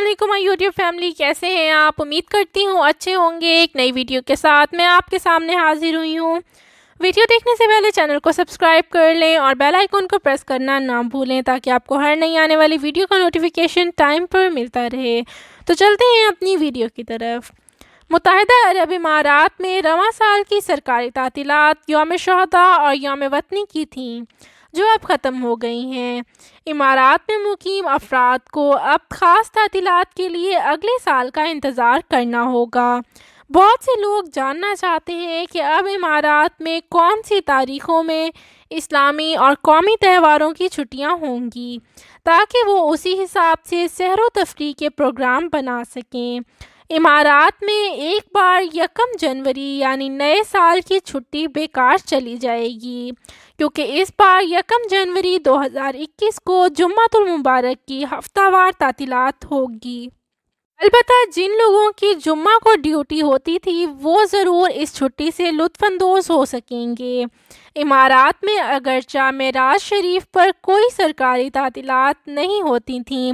علیکم YouTube family, کیسے ہیں آپ؟ امید کرتی ہوں اچھے ہوں گے۔ ایک نئی ویڈیو کے ساتھ میں آپ کے سامنے حاضر ہوئی ہوں۔ ویڈیو دیکھنے سے پہلے چینل کو سبسکرائب کر لیں اور بیل آئیکن کو پریس کرنا نہ بھولیں تاکہ آپ کو ہر نئی آنے والی ویڈیو کا نوٹیفیکیشن ٹائم پر ملتا رہے۔ تو چلتے ہیں اپنی ویڈیو کی طرف۔ متحدہ عرب امارات میں رواں سال کی سرکاری تعطیلات یوم شہداء اور یوم وطنی کی تھیں، جو اب ختم ہو گئی ہیں۔ امارات میں مقیم افراد کو اب خاص تعطیلات کے لیے اگلے سال کا انتظار کرنا ہوگا۔ بہت سے لوگ جاننا چاہتے ہیں کہ اب امارات میں کون سی تاریخوں میں اسلامی اور قومی تہواروں کی چھٹیاں ہوں گی، تاکہ وہ اسی حساب سے سیر و تفریح کے پروگرام بنا سکیں۔ امارات میں ایک بار یکم جنوری یعنی نئے سال کی چھٹی بیکار چلی جائے گی، کیونکہ اس بار یکم جنوری 2021 کو جمعۃ المبارک کی ہفتہ وار تعطیلات ہوگی۔ البتہ جن لوگوں کی جمعہ کو ڈیوٹی ہوتی تھی وہ ضرور اس چھٹی سے لطف اندوز ہو سکیں گے۔ امارات میں اگرچہ معراج شریف پر کوئی سرکاری تعطیلات نہیں ہوتی تھیں،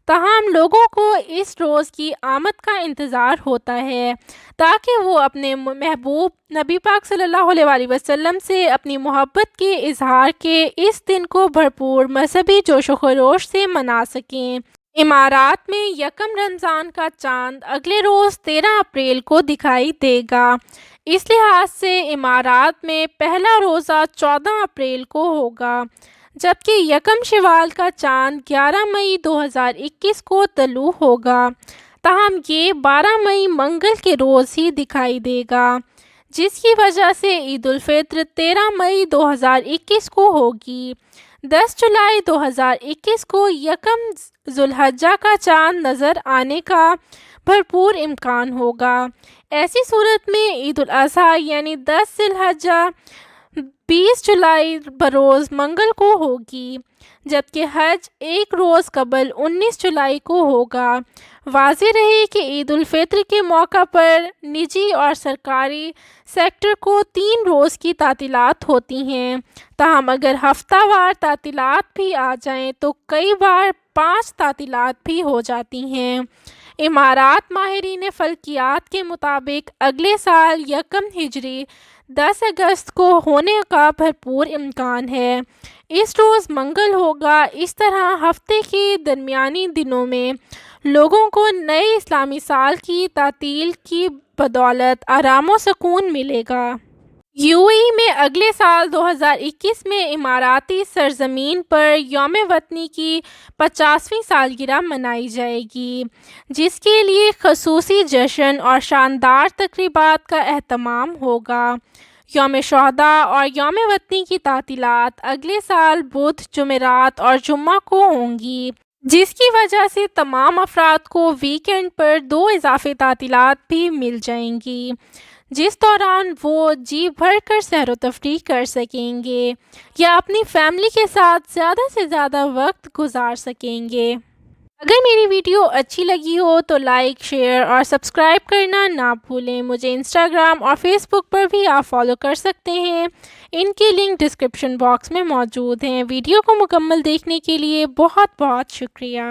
تاہم لوگوں کو اس روز کی آمد کا انتظار ہوتا ہے تاکہ وہ اپنے محبوب نبی پاک صلی اللہ علیہ وآلہ وسلم سے اپنی محبت کے اظہار کے اس دن کو بھرپور مذہبی جوش و خروش سے منا سکیں۔ امارات میں یکم رمضان کا چاند اگلے روز 13 اپریل کو دکھائی دے گا۔ اس لحاظ سے امارات میں پہلا روزہ 14 اپریل کو ہوگا، جبکہ یکم شوال کا چاند 11 مئی 2021 کو طلوع ہوگا، تاہم یہ 12 مئی منگل کے روز ہی دکھائی دے گا، جس کی وجہ سے عید الفطر 13 مئی 2021 کو ہوگی۔ 10 جولائی 2021 کو یکم ذوالحجہ کا چاند نظر آنے کا بھرپور امکان ہوگا۔ ایسی صورت میں عید الاضحیٰ یعنی 10 ذی الحجہ 20 جولائی بروز منگل کو ہوگی، جبکہ حج ایک روز قبل 19 جولائی کو ہوگا۔ واضح رہے کہ عید الفطر کے موقع پر نجی اور سرکاری سیکٹر کو 3 روز کی تعطیلات ہوتی ہیں، تاہم اگر ہفتہ وار تعطیلات بھی آ جائیں تو کئی بار 5 تعطیلات بھی ہو جاتی ہیں۔ امارات ماہرین فلکیات کے مطابق اگلے سال یکم ہجری 10 اگست کو ہونے کا بھرپور امکان ہے۔ اس روز منگل ہوگا۔ اس طرح ہفتے کے درمیانی دنوں میں لوگوں کو نئے اسلامی سال کی تعطیل کی بدولت آرام و سکون ملے گا۔ میں اگلے سال 2021 میں اماراتی سرزمین پر یوم وطنی کی 50ویں سالگرہ منائی جائے گی، جس کے لیے خصوصی جشن اور شاندار تقریبات کا اہتمام ہوگا۔ یوم شہداء اور یوم وطنی کی تعطیلات اگلے سال بدھ، جمعرات اور جمعہ کو ہوں گی، جس کی وجہ سے تمام افراد کو ویک اینڈ پر 2 اضافی تعطیلات بھی مل جائیں گی، جس دوران وہ جی بھر کر سیر و تفریح کر سکیں گے یا اپنی فیملی کے ساتھ زیادہ سے زیادہ وقت گزار سکیں گے۔ اگر میری ویڈیو اچھی لگی ہو تو لائک، شیئر اور سبسکرائب کرنا نہ بھولیں۔ مجھے انسٹاگرام اور فیس بک پر بھی آپ فالو کر سکتے ہیں، ان کی لنک ڈسکرپشن باکس میں موجود ہیں۔ ویڈیو کو مکمل دیکھنے کے لیے بہت بہت شکریہ۔